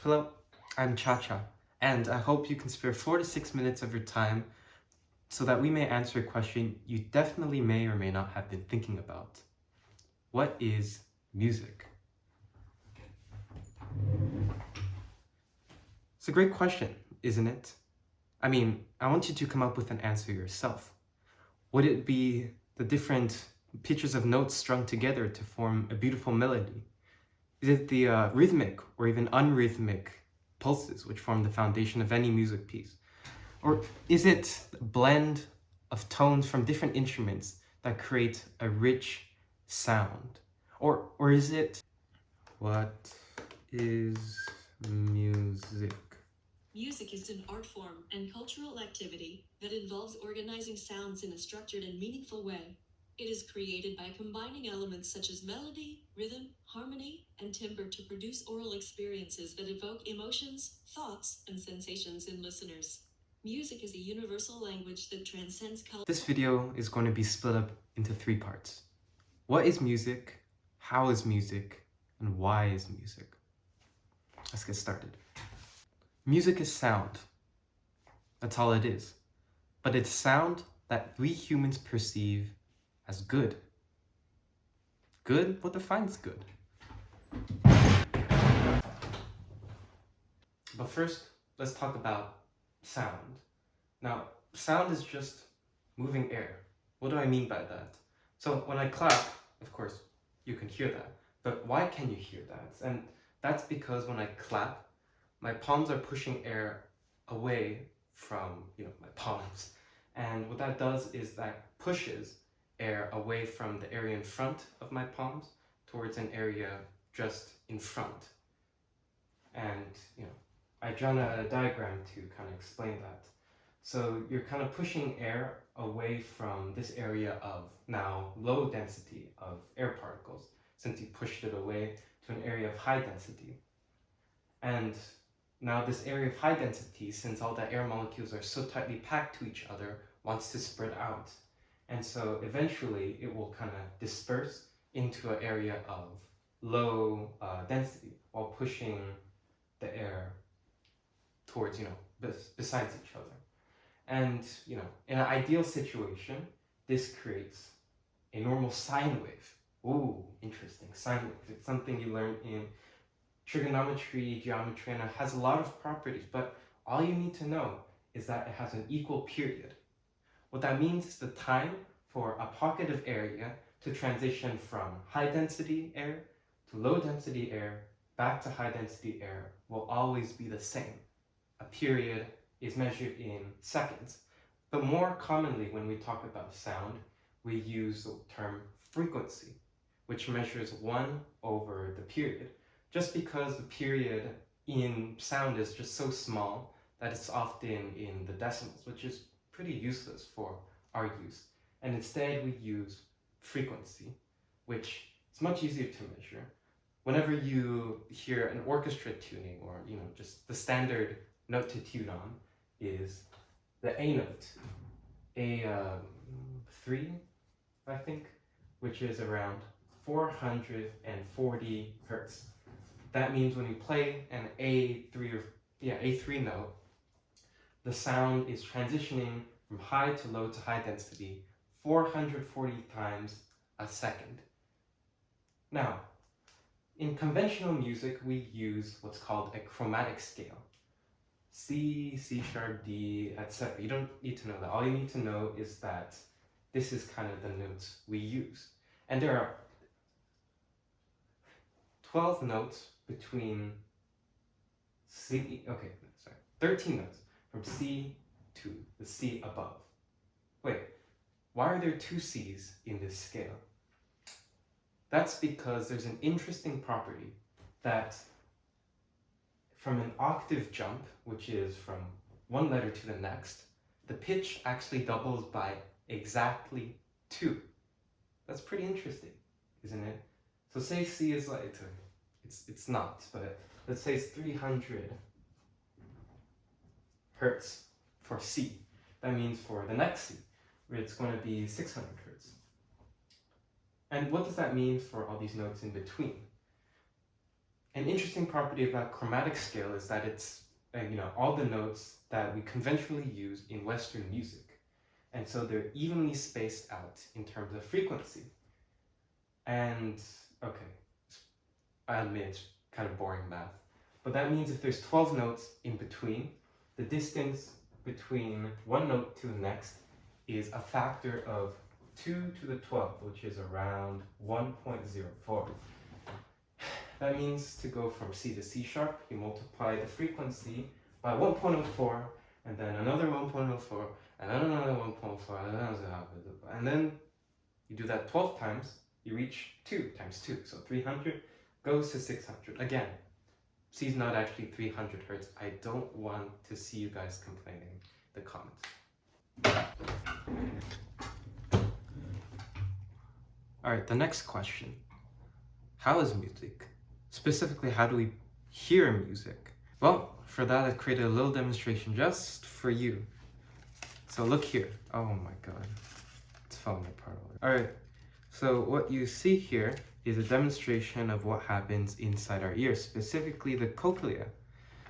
Hello, I'm Cha-Cha, and I hope you can spare 4 to 6 minutes of your time so that we may answer a question you definitely may or may not have been thinking about. What is music? It's a great question, isn't it? I mean, I want you to come up with an answer yourself. Would it be the different pitches of notes strung together to form a beautiful melody? Is it the rhythmic or even unrhythmic pulses which form the foundation of any music piece? Or is it a blend of tones from different instruments that create a rich sound? Or is it... What is music? Music is an art form and cultural activity that involves organizing sounds in a structured and meaningful way. It is created by combining elements such as melody, rhythm, harmony, and timbre to produce oral experiences that evoke emotions, thoughts, and sensations in listeners. Music is a universal language that transcends culture. This video is going to be split up into 3 parts. What is music? How is music? And why is music? Let's get started. Music is sound. That's all it is. But it's sound that we humans perceive as good. Good? What defines good? But first, let's talk about sound. Now, sound is just moving air. What do I mean by that? So when I clap, of course, you can hear that. But why can you hear that? And that's because when I clap, my palms are pushing air away from, my palms. And what that does is that pushes air away from the area in front of my palms towards an area just in front. And, I drawn a diagram to kind of explain that. So you're kind of pushing air away from this area of now low density of air particles, since you pushed it away to an area of high density. And now this area of high density, since all the air molecules are so tightly packed to each other, wants to spread out. And so eventually it will kind of disperse into an area of low density while pushing the air towards, besides each other. And, in an ideal situation, this creates a normal sine wave. Ooh, interesting, sine wave. It's something you learn in trigonometry, geometry, and it has a lot of properties, but all you need to know is that it has an equal period. What that means is the time for a pocket of area to transition from high density air to low density air back to high density air will always be the same. A period is measured in seconds. But more commonly when we talk about sound, we use the term frequency, which measures 1 over the period, just because the period in sound is just so small that it's often in the decimals, which is pretty useless for our use. And instead we use frequency, which is much easier to measure. Whenever you hear an orchestra tuning or, just the standard note to tune on is the A note, A3, I think, which is around 440 hertz. That means when you play an A3 note, the sound is transitioning from high to low to high density 440 times a second. Now, in conventional music, we use what's called a chromatic scale. C, C sharp, D, etc. You don't need to know that. All you need to know is that this is kind of the notes we use. And there are 12 notes between 13 notes from C to the C above. Wait, why are there 2 C's in this scale? That's because there's an interesting property that from an octave jump, which is from one letter to the next, the pitch actually doubles by exactly 2. That's pretty interesting, isn't it? So say C is like, it's not, but let's say it's 300 hertz for C. That means for the next C, where it's going to be 600 hertz. And what does that mean for all these notes in between? An interesting property about chromatic scale is that it's all the notes that we conventionally use in Western music, and so they're evenly spaced out in terms of frequency. And okay, I admit it's kind of boring math, but that means if there's 12 notes in between, the distance between one note to the next is a factor of 2 to the 12th, which is around 1.04. That means to go from C to C sharp, you multiply the frequency by 1.04, and then another 1.04, and then another 1.04, and then you do that 12 times, you reach 2 times 2, so 300 goes to 600. Again, C is not actually 300 hertz. I don't want to see you guys complaining in the comments. Alright, the next question. How is music? Specifically, how do we hear music? Well, for that I've created a little demonstration just for you. So look here. Oh my god. It's falling apart. Alright, so what you see here is a demonstration of what happens inside our ears, specifically the cochlea.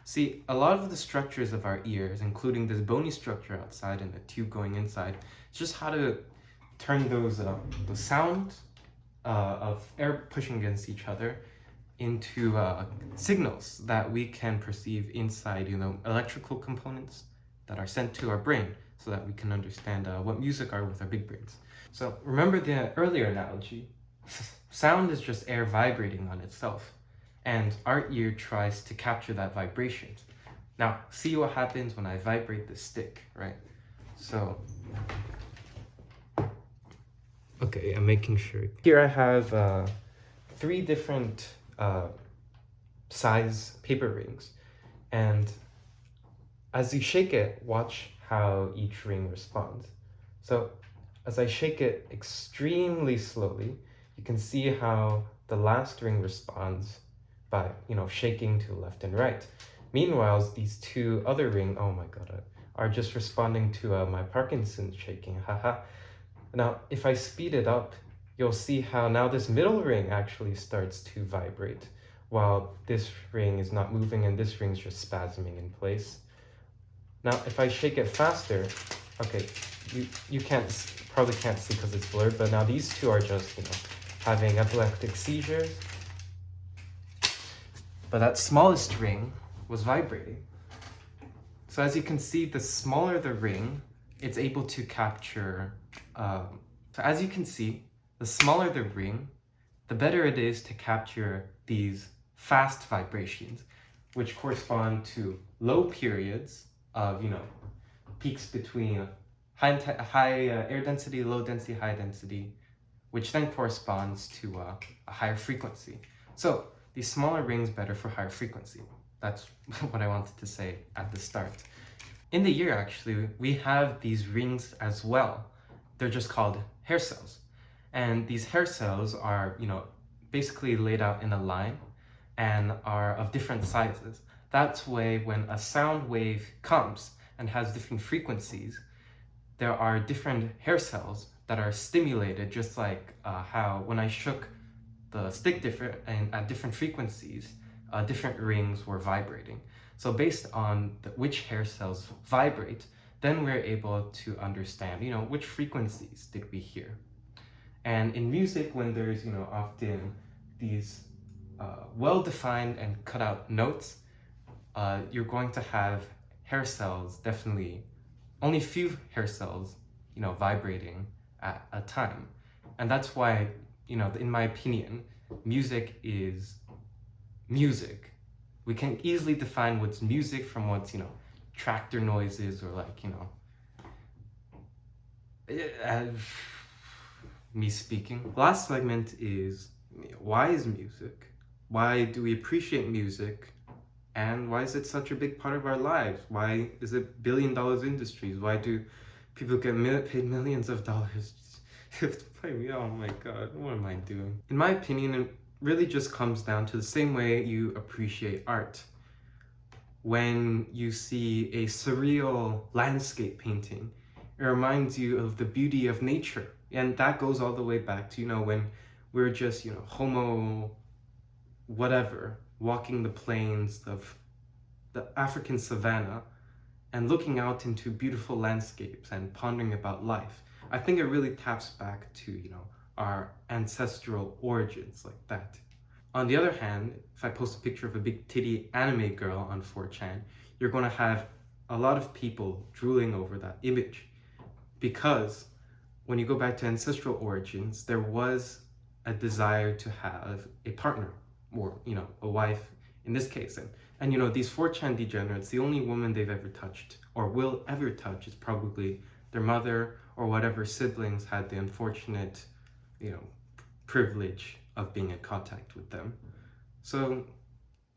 See, a lot of the structures of our ears, including this bony structure outside and the tube going inside, it's just how to turn those the sound of air pushing against each other into signals that we can perceive inside, electrical components that are sent to our brain so that we can understand what music are with our big brains. So remember the earlier analogy, sound is just air vibrating on itself, and our ear tries to capture that vibration. Now, see what happens when I vibrate the stick, right? So, okay, I'm making sure. Here I have 3 different size paper rings, and as you shake it, watch how each ring responds. So as I shake it extremely slowly, you can see how the last ring responds by shaking to left and right. Meanwhile, these 2 other rings, oh my god, are just responding to my Parkinson's shaking, haha. Now if I speed it up, you'll see how now this middle ring actually starts to vibrate, while this ring is not moving and this ring's just spasming in place. Now, if I shake it faster, okay, you probably can't see because it's blurred, but now these 2 are just, having epileptic seizures. But that smallest ring was vibrating. So as you can see, the smaller the ring, it's able to capture, so as you can see, the smaller the ring, the better it is to capture these fast vibrations, which correspond to low periods of, peaks between high air density, low density, high density, which then corresponds to a higher frequency. So these smaller rings better for higher frequency. That's what I wanted to say at the start. In the ear, actually, we have these rings as well. They're just called hair cells. And these hair cells are, basically laid out in a line and are of different sizes. That's why when a sound wave comes and has different frequencies, there are different hair cells that are stimulated, just like how when I shook the stick at different frequencies, different rings were vibrating. So based on which hair cells vibrate, then we're able to understand, which frequencies did we hear. And in music, when there's, often these well-defined and cut out notes, you're going to have hair cells, definitely only few hair cells, vibrating at a time. And that's why, in my opinion, music is music. We can easily define what's music from what's, tractor noises or like, me speaking. Last segment is, why is music? Why do we appreciate music? And why is it such a big part of our lives? Why is it billion-dollar industries? Why do people get paid millions of dollars to play me? Oh my god, what am I doing? In my opinion, it really just comes down to the same way you appreciate art. When you see a surreal landscape painting, it reminds you of the beauty of nature. And that goes all the way back to, when we're just, Homo whatever, walking the plains of the African savannah and looking out into beautiful landscapes and pondering about life. I think it really taps back to, our ancestral origins like that. On the other hand, if I post a picture of a big titty anime girl on 4chan, you're going to have a lot of people drooling over that image. Because when you go back to ancestral origins, there was a desire to have a partner, or, a wife in this case. And these 4chan degenerates, the only woman they've ever touched or will ever touch is probably their mother or whatever siblings had the unfortunate, privilege of being in contact with them. So,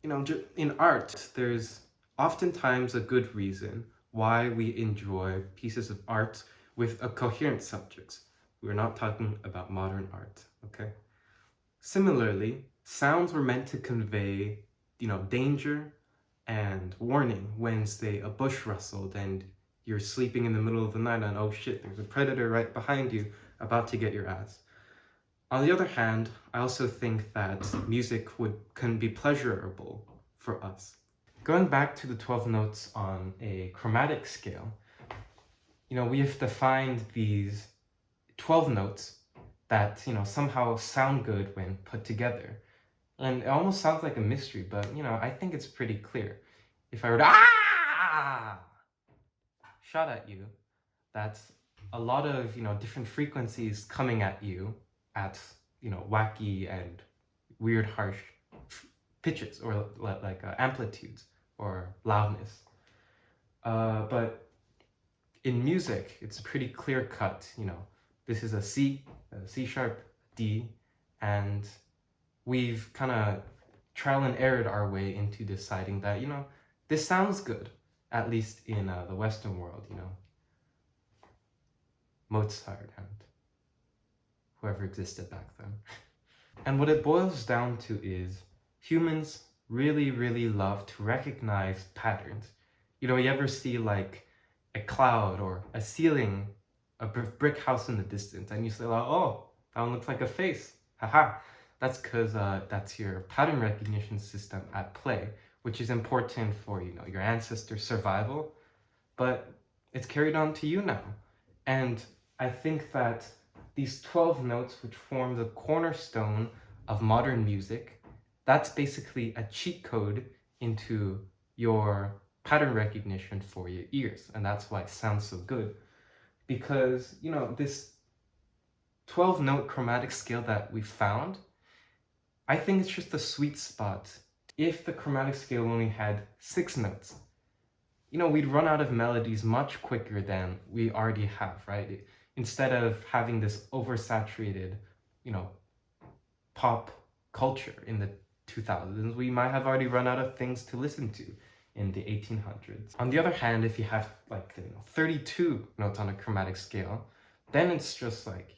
in art, there's oftentimes a good reason why we enjoy pieces of art with a coherent subject. We're not talking about modern art, okay? Similarly, sounds were meant to convey, danger and warning when, say, a bush rustled and you're sleeping in the middle of the night and oh shit, there's a predator right behind you about to get your ass. On the other hand, I also think that music can be pleasurable for us. Going back to the 12 notes on a chromatic scale, we have defined these 12 notes that, somehow sound good when put together. And it almost sounds like a mystery, but, I think it's pretty clear. If I were to shot at you, that's a lot of, different frequencies coming at you at, wacky and weird, harsh pitches or like amplitudes or loudness. But in music, it's pretty clear cut, this is a C sharp, D, and we've kind of trial and errored our way into deciding that, this sounds good, at least in the Western world, Mozart and whoever existed back then. And what it boils down to is humans really, really love to recognize patterns. You ever see like a cloud or a ceiling, a brick house in the distance, and you say, like, oh, that one looks like a face. Haha. That's because that's your pattern recognition system at play, which is important for, your ancestors' survival. But it's carried on to you now. And I think that these 12 notes, which form the cornerstone of modern music, that's basically a cheat code into your pattern recognition for your ears. And that's why it sounds so good. Because, this 12 note chromatic scale that we found, I think it's just a sweet spot. If the chromatic scale only had 6 notes, we'd run out of melodies much quicker than we already have, right? Instead of having this oversaturated, pop culture in the 2000s, we might have already run out of things to listen to in the 1800s. On the other hand, if you have like 32 notes on a chromatic scale, then it's just like,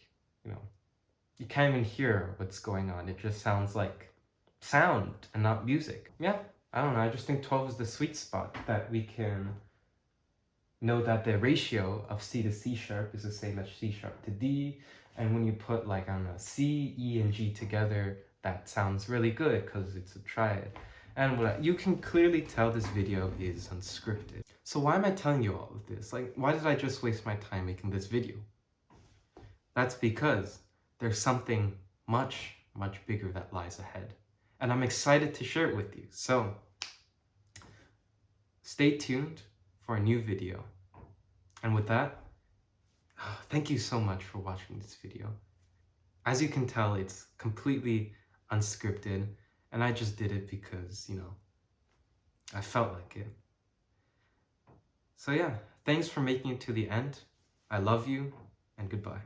you can't even hear what's going on. It just sounds like sound and not music. Yeah, I don't know. I just think 12 is the sweet spot that we can know that the ratio of C to C sharp is the same as C sharp to D. And when you put like on a C, E, and G together, that sounds really good because it's a triad. And you can clearly tell this video is unscripted. So why am I telling you all of this? Like, why did I just waste my time making this video? That's because there's something much, much bigger that lies ahead. And I'm excited to share it with you. So stay tuned for a new video. And with that, thank you so much for watching this video. As you can tell, it's completely unscripted, and I just did it because, I felt like it. So yeah, thanks for making it to the end. I love you, and goodbye.